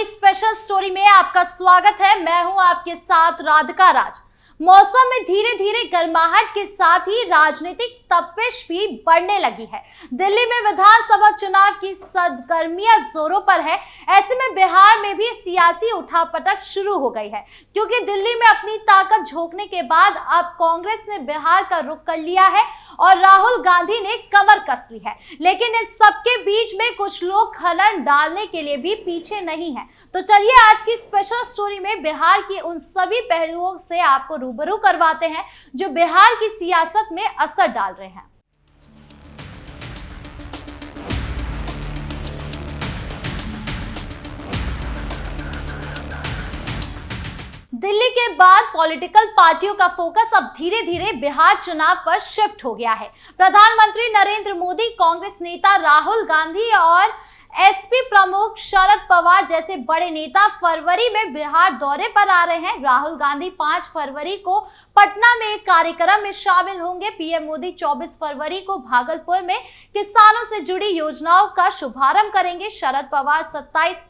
की special story में आपका स्वागत है। मैं हूं आपके साथ राधिका राज। मौसम में धीरे धीरे गर्माहट के साथ ही राजनीतिक तपिश भी बढ़ने लगी है। दिल्ली में विधानसभा चुनाव की सरगर्मियां जोरों पर है। ऐसे में बिहार में भी सियासी उठापटक शुरू हो गई है, क्योंकि दिल्ली में अपनी ताकत झोंकने के बाद अब कांग्रेस ने बिहार का रुख कर लिया है और राहुल गांधी ने कमर कस ली है। लेकिन इस सबके बीच में कुछ लोग खलन डालने के लिए भी पीछे नहीं है। तो चलिए आज की स्पेशल स्टोरी में बिहार के उन सभी पहलुओं से आपको रूबरू करवाते हैं जो बिहार की सियासत में असर डाल रहे हैं। दिल्ली के बाद पॉलिटिकल पार्टियों का फोकस अब धीरे धीरे बिहार चुनाव पर शिफ्ट हो गया है। प्रधानमंत्री नरेंद्र मोदी, कांग्रेस नेता राहुल गांधी और एसपी प्रमुख शरद पवार जैसे बड़े नेता फरवरी में बिहार दौरे पर आ रहे हैं। राहुल गांधी 5 फरवरी को पटना में एक कार्यक्रम में शामिल होंगे। पीएम मोदी 24 फरवरी को भागलपुर में किसानों से जुड़ी योजनाओं का शुभारंभ करेंगे। शरद पवार 27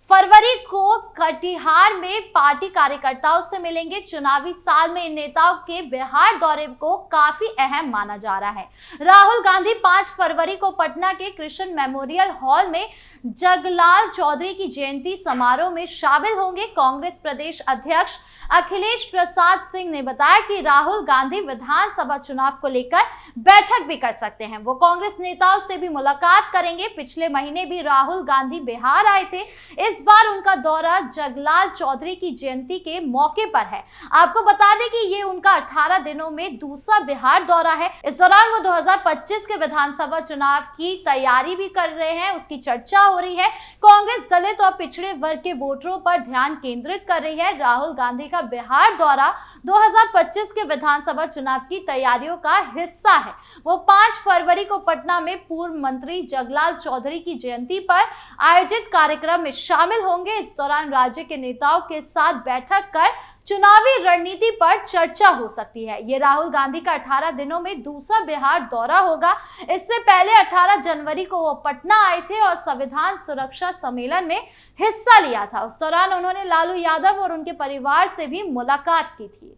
फरवरी को कटिहार में पार्टी कार्यकर्ताओं से मिलेंगे। चुनावी साल में इन नेताओं के बिहार दौरे को काफी अहम माना जा रहा है। राहुल गांधी 5 फरवरी को पटना के कृष्ण मेमोरियल हॉल में जगलाल चौधरी की जयंती समारोह में शामिल होंगे। कांग्रेस प्रदेश अध्यक्ष अखिलेश प्रसाद सिंह ने बताया कि राहुल गांधी विधानसभा चुनाव को लेकर बैठक भी कर सकते हैं। वो कांग्रेस नेताओं से भी मुलाकात करेंगे। पिछले महीने भी राहुल गांधी बिहार आए थे। इस बार उनका दौरा जगलाल चौधरी की जयंती के मौके पर है। आपको बता दें कि ये उनका 18 दिनों में दूसरा बिहार दौरा है। इस दौरान वो 2025 के विधानसभा चुनाव की तैयारी भी कर रहे हैं, उसकी चर्चा हो रही है। कांग्रेस दलित और पिछड़े वर्ग के वोटरों पर ध्यान केंद्रित कर रही है। राहुल गांधी का बिहार दौरा 2025 के विधानसभा चुनाव की तैयारियों का हिस्सा है। वो 5 फरवरी को पटना में पूर्व मंत्री जगलाल चौधरी की जयंती पर आयोजित कार्यक्रम में शामिल होंगे। इस दौरान राज्य के नेताओं के साथ बैठक कर चुनावी रणनीति पर चर्चा हो सकती है। ये राहुल गांधी का 18 दिनों में दूसरा बिहार दौरा होगा। इससे पहले 18 जनवरी को वो पटना आए थे और संविधान सुरक्षा सम्मेलन में हिस्सा लिया था। उस दौरान उन्होंने लालू यादव और उनके परिवार से भी मुलाकात की थी।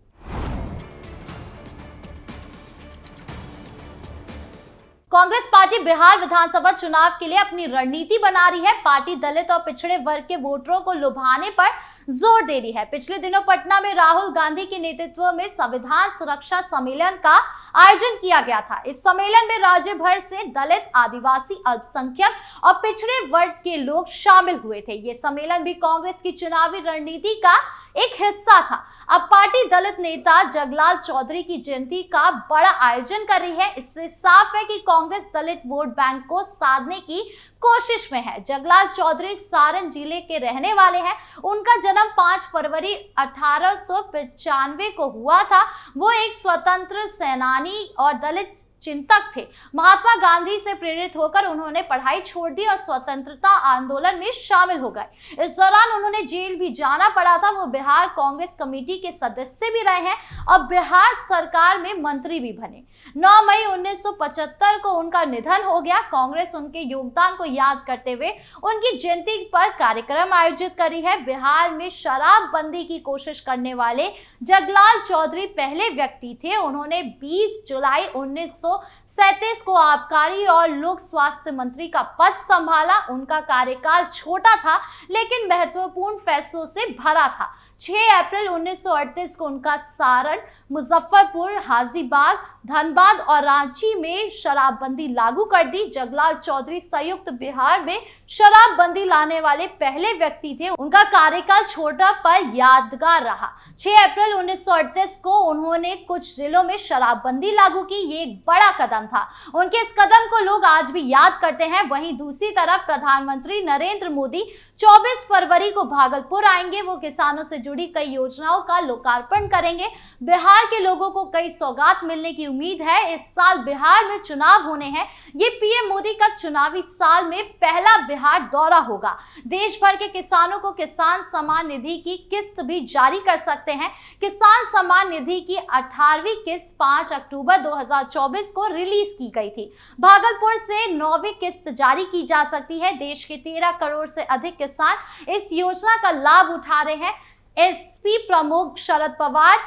कांग्रेस पार्टी बिहार विधानसभा चुनाव के लिए अपनी रणनीति बना रही है। पार्टी दलित और पिछड़े वर्ग के वोटरों को लुभाने पर जोर दे रही है। पिछले दिनों पटना में राहुल गांधी के नेतृत्व में संविधान सुरक्षा सम्मेलन का आयोजन किया गया था। इस सम्मेलन में राज्य भर से दलित, आदिवासी, अल्पसंख्यक और पिछड़े वर्ग के लोग शामिल हुए थे। ये सम्मेलन भी कांग्रेस की चुनावी रणनीति का एक हिस्सा था। अब पार्टी दलित नेता जगलाल चौधरी की जयंती का बड़ा आयोजन कर रही है। इससे साफ है कि कांग्रेस दलित वोट बैंक को साधने की कोशिश में है। जगलाल चौधरी सारण जिले के रहने वाले हैं। उनका जन्म 5 फरवरी 1895 को हुआ था। वो एक स्वतंत्र सेनानी और दलित चिंतक थे। महात्मा गांधी से प्रेरित होकर उन्होंने पढ़ाई छोड़ दी और स्वतंत्रता आंदोलन में शामिल हो गए। इस दौरान उन्होंने जेल भी जाना पड़ा था। वो बिहार कांग्रेस कमेटी के सदस्य भी रहे हैं और बिहार सरकार में मंत्री भी बने। 9 मई 1975 को उनका निधन हो गया। कांग्रेस उनके योगदान को याद करते हुए उनकी जयंती पर कार्यक्रम आयोजित करी है। बिहार में शराबबंदी की कोशिश करने वाले जगलाल चौधरी पहले व्यक्ति थे। उन्होंने 20 जुलाई 1937 को आबकारी और लोक स्वास्थ्य मंत्री का पद संभाला। उनका कार्यकाल छोटा था लेकिन महत्वपूर्ण फैसलों से भरा था। 6 अप्रैल 1938 को उनका सारण, मुजफ्फरपुर, हाजीबाग, धनबाद और रांची में शराबबंदी लागू कर दी। जगलाल चौधरी संयुक्त बिहार में शराबबंदी लाने वाले पहले व्यक्ति थे। उनका कार्यकाल छोटा पर यादगार रहा। 6 अप्रैल 1938 को उन्होंने कुछ जिलों में शराबबंदी लागू की। ये एक बड़ा कदम था। उनके इस कदम को लोग आज भी याद करते हैं। वहीं दूसरी तरफ प्रधानमंत्री नरेंद्र मोदी 24 फरवरी को भागलपुर आएंगे। वो किसानों से जुड़ी कई योजनाओं का लोकार्पण करेंगे। बिहार के लोगों को कई सौगात मिलने की उम्मीद है। इस साल बिहार में चुनाव होने हैं। ये पीएम मोदी का चुनावी साल में पहला बिहार दौरा होगा। देश भर के किसानों को किसान सम्मान निधि की किस्त भी जारी कर सकते हैं। किसान सम्मान निधि की 18वीं किस्त 5 अक्टूबर 2024 को रिलीज की गई थी। भागलपुर से 9वीं किस्त जारी की जा सकती है। देश के 13 करोड़ से अधिक किसान इस योजना का लाभ उठा रहे हैं। एसपी प्रमुख शरद पवार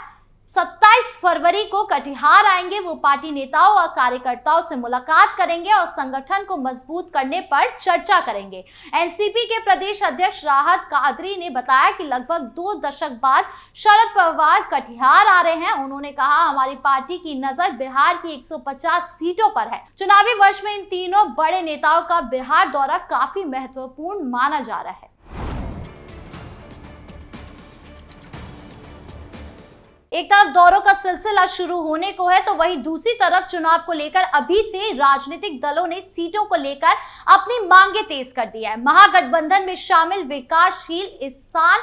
27 फरवरी को कटिहार आएंगे। वो पार्टी नेताओं और कार्यकर्ताओं से मुलाकात करेंगे और संगठन को मजबूत करने पर चर्चा करेंगे। एनसीपी के प्रदेश अध्यक्ष राहत कादरी ने बताया कि लगभग 2 दशक बाद शरद पवार कटिहार आ रहे हैं। उन्होंने कहा, हमारी पार्टी की नजर बिहार की 150 सीटों पर है। चुनावी वर्ष में इन तीनों बड़े नेताओं का बिहार दौरा काफी महत्वपूर्ण माना जा रहा है। एक तरफ दौरों का सिलसिला शुरू होने को है तो वहीं दूसरी तरफ चुनाव को लेकर अभी से राजनीतिक दलों ने सीटों को लेकर अपनी मांगे तेज कर दी है। महागठबंधन में शामिल विकासशील इंसान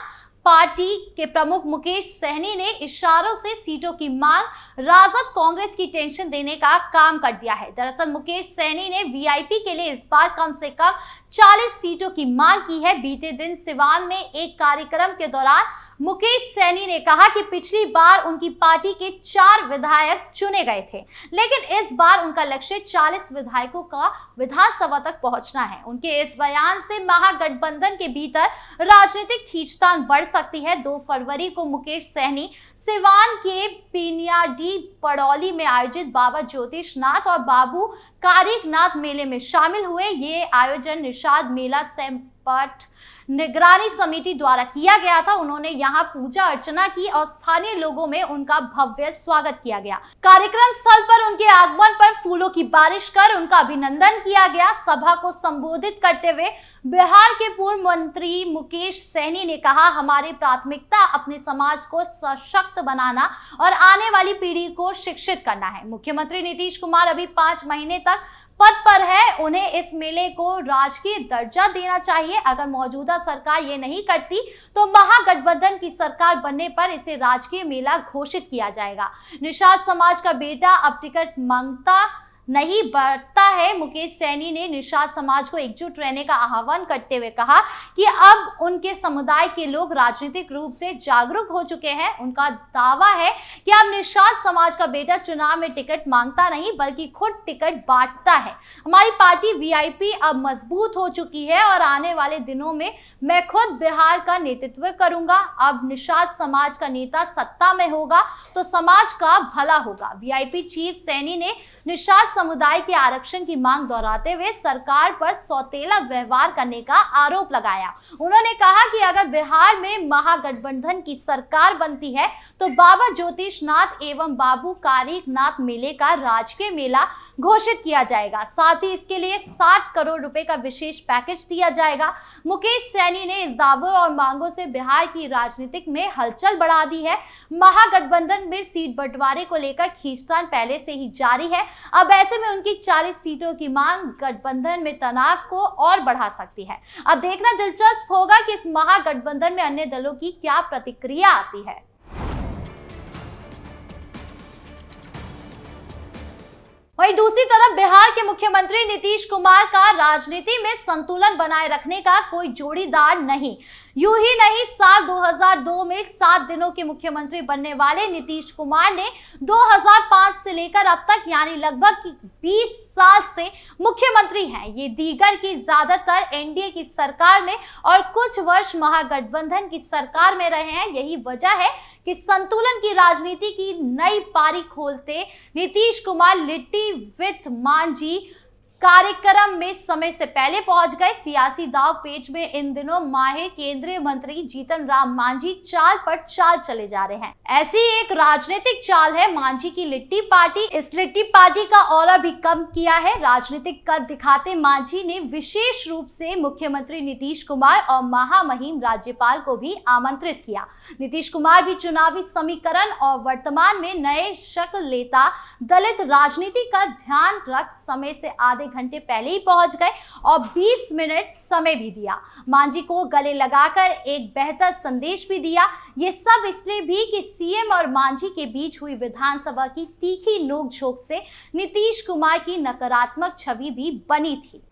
पार्टी के प्रमुख मुकेश सहनी ने इशारों से सीटों की मांग राजद कांग्रेस की टेंशन देने का काम कर दिया है। दरअसल मुकेश सहनी ने वीआईपी के लिए इस बार कम से कम 40 सीटों की मांग की है। बीते दिन सिवान में एक कार्यक्रम के दौरान मुकेश सहनी ने कहा कि पिछली बार उनकी पार्टी के 4 विधायक चुने गए थे, लेकिन इस बार उनका लक्ष्य 40 विधायकों का विधानसभा तक पहुंचना है। उनके इस बयान से महागठबंधन के भीतर राजनीतिक खींचतान बढ़ सकती है। 2 फरवरी को मुकेश सहनी सिवान के पिनियाडी पड़ौली में आयोजित बाबा ज्योतिषनाथ और बाबू कारिकनाथ मेले में शामिल हुए। ये आयोजन निषाद मेला संपट निगरानी समिति द्वारा किया गया था। उन्होंने यहाँ पूजा अर्चना की और स्थानीय लोगों में उनका भव्य स्वागत किया गया। कार्यक्रम स्थल पर उनके आगमन पर फूलों की बारिश कर उनका अभिनंदन किया गया। सभा को संबोधित करते हुए बिहार के पूर्व मंत्री मुकेश सहनी ने कहा, हमारी प्राथमिकता अपने समाज को सशक्त बनाना और आने वाली पीढ़ी को शिक्षित करना है। मुख्यमंत्री नीतीश कुमार अभी 5 महीने तक पद पर है। उन्हें इस मेले को राजकीय दर्जा देना चाहिए। अगर मौजूदा सरकार ये नहीं करती तो महागठबंधन की सरकार बनने पर इसे राजकीय मेला घोषित किया जाएगा। निषाद समाज का बेटा अब टिकट मांगता नहीं बढ़ता है। मुकेश सहनी ने निषाद समाज को एकजुट रहने का आह्वान करते हुए कहा कि अब उनके समुदाय के लोग राजनीतिक रूप से जागरूक हो चुके हैं। उनका दावा है कि अब निषाद समाज का बेटा चुनाव में टिकट मांगता नहीं बल्कि खुद टिकट बांटता है। हमारी पार्टी वीआईपी अब मजबूत हो चुकी है और आने वाले दिनों में मैं खुद बिहार का नेतृत्व करूंगा। अब निषाद समाज का नेता सत्ता में होगा तो समाज का भला होगा। वीआईपी चीफ सहनी ने निषाद समुदाय के आरक्षण की मांग दोहराते हुए सरकार पर सौतेला व्यवहार करने का आरोप लगाया। उन्होंने कहा कि अगर बिहार में महागठबंधन की सरकार बनती है तो बाबा ज्योतिषनाथ एवं बाबू कारिकनाथ मेले का राजकीय मेला घोषित किया जाएगा। साथ ही इसके लिए 60 करोड़ रुपए का विशेष पैकेज दिया जाएगा। मुकेश सहनी ने इस दावों और मांगों से बिहार की राजनीतिक में हलचल बढ़ा दी है। महागठबंधन में सीट बंटवारे को लेकर खींचतान पहले से ही जारी है। अब ऐसे में उनकी 40 सीटों की मांग गठबंधन में तनाव को और बढ़ा सकती है। अब देखना दिलचस्प होगा कि इस महागठबंधन में अन्य दलों की क्या प्रतिक्रिया आती है। वहीं दूसरी तरफ बिहार के मुख्यमंत्री नीतीश कुमार का राजनीति में संतुलन बनाए रखने का कोई जोड़ीदार नहीं। यूं ही नहीं, साल 2002 में 7 दिनों के मुख्यमंत्री बनने वाले नीतीश कुमार ने 2005 से लेकर अब तक यानी लगभग 20 साल से मुख्यमंत्री हैं। ये दीगर की ज्यादातर एनडीए की सरकार में और कुछ वर्ष महागठबंधन की सरकार में रहे हैं। यही वजह है कि संतुलन की राजनीति की नई पारी खोलते नीतीश कुमार लिट्टी विथ मांझी कार्यक्रम में समय से पहले पहुंच गए। सियासी दाव पेच में इन दिनों माहिर केंद्रीय मंत्री जीतन राम मांझी चाल पर चाल चले जा रहे हैं। ऐसी एक राजनीतिक चाल है मांझी की लिट्टी पार्टी। इस लिट्टी पार्टी का ऑरा भी कम किया है। राजनीतिक कद दिखाते मांझी ने विशेष रूप से मुख्यमंत्री नीतीश कुमार और महामहिम राज्यपाल को भी आमंत्रित किया। नीतीश कुमार भी चुनावी समीकरण और वर्तमान में नए शक्ल लेता दलित राजनीति का ध्यान रख समय से आधे घंटे पहले ही पहुंच गए और 20 मिनट समय भी दिया। मांझी को गले लगाकर एक बेहतर संदेश भी दिया। ये सब इसलिए भी कि सीएम और मांझी के बीच हुई विधानसभा की तीखी नोकझोंक से नीतीश कुमार की नकारात्मक छवि भी बनी थी।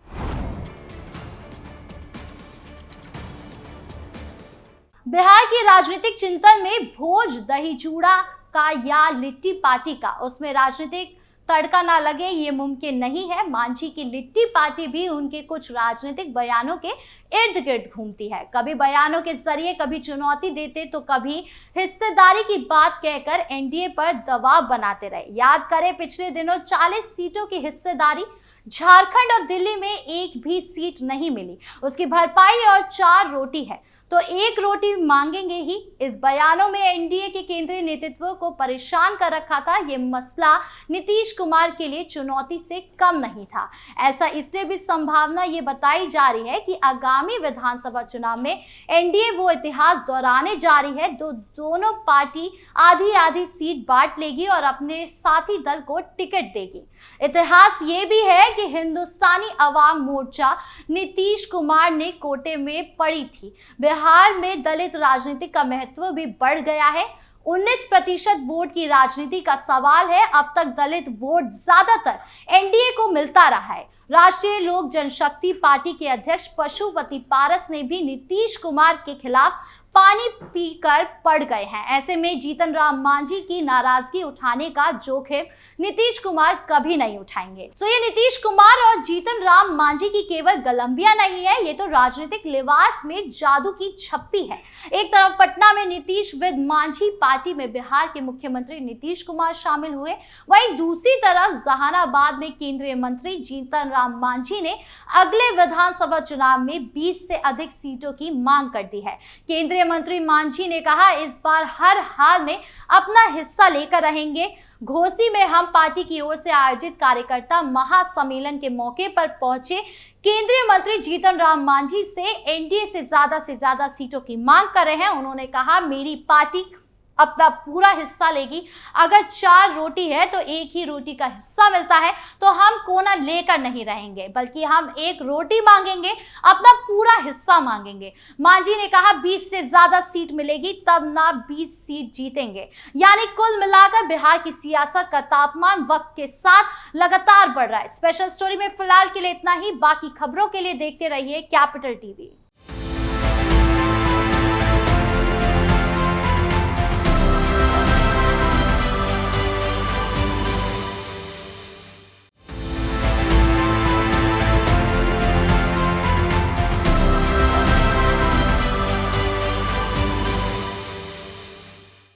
बिहार के राजनीतिक चिंतन में भोज दही चूड़ा का या लिट्टी पार्टी का, उसमें राजनीतिक तड़का ना लगे ये मुमकिन नहीं है। मांझी की लिट्टी पार्टी भी उनके कुछ राजनीतिक बयानों के इर्द गिर्द घूमती है। कभी बयानों के जरिए, कभी चुनौती देते तो कभी हिस्सेदारी की बात कहकर एनडीए पर दबाव बनाते रहे। याद करें, पिछले दिनों 40 सीटों की हिस्सेदारी, झारखंड और दिल्ली में एक भी सीट नहीं मिली, उसकी भरपाई और 4 रोटी है तो 1 रोटी मांगेंगे ही। इस बयानों में एनडीए के केंद्रीय नेतृत्व को परेशान कर रखा था। ये मसला नीतीश कुमार के लिए चुनौती से कम नहीं था। ऐसा इसलिए भी संभावना ये बताई जा रही है कि आगामी विधानसभा चुनाव में एनडीए वो इतिहास दोहराने जा रही है। दोनों पार्टी आधी आधी सीट बांट लेगी और अपने साथी दल को टिकट देगी। इतिहास ये भी है कि हिंदुस्तानी अवाम मोर्चा नीतीश कुमार ने कोटे में पड़ी थी। बिहार में दलित राजनीति का महत्व भी बढ़ गया है। 19% वोट की राजनीति का सवाल है। अब तक दलित वोट ज्यादातर एनडीए को मिलता रहा है। राष्ट्रीय लोक जनशक्ति पार्टी के अध्यक्ष पशुपति पारस ने भी नीतीश कुमार के खिलाफ पानी पीकर पड़ गए हैं। ऐसे में जीतन राम मांझी की नाराजगी उठाने का जोखिम नीतीश कुमार कभी नहीं उठाएंगे। ये नीतीश कुमार और जीतन राम मांझी की केवल गलंबिया नहीं है, ये तो राजनीतिक लिबास में जादू की छप्पी है। एक तरफ पटना में नीतीश विद मांझी पार्टी में बिहार के मुख्यमंत्री नीतीश कुमार शामिल हुए, वहीं दूसरी तरफ जहानाबाद में केंद्रीय मंत्री जीतन राम मांझी ने अगले विधानसभा चुनाव में 20 से अधिक सीटों की मांग कर दी है। केंद्रीय मंत्री मांझी ने कहा, इस बार हर हाल में अपना हिस्सा लेकर रहेंगे। घोसी में हम पार्टी की ओर से आयोजित कार्यकर्ता महासम्मेलन के मौके पर पहुंचे केंद्रीय मंत्री जीतन राम मांझी से एनडीए से ज्यादा सीटों की मांग कर रहे हैं। उन्होंने कहा, मेरी पार्टी अपना पूरा हिस्सा लेगी। अगर 4 रोटी है तो 1 ही रोटी का हिस्सा मिलता है तो हम कोना लेकर नहीं रहेंगे, बल्कि हम 1 रोटी मांगेंगे, अपना पूरा हिस्सा मांगेंगे। मांझी ने कहा, 20 से ज्यादा सीट मिलेगी तब ना 20 सीट जीतेंगे। यानी कुल मिलाकर बिहार की सियासत का तापमान वक्त के साथ लगातार बढ़ रहा है। स्पेशल स्टोरी में फिलहाल के लिए इतना ही। बाकी खबरों के लिए देखते रहिए कैपिटल टीवी।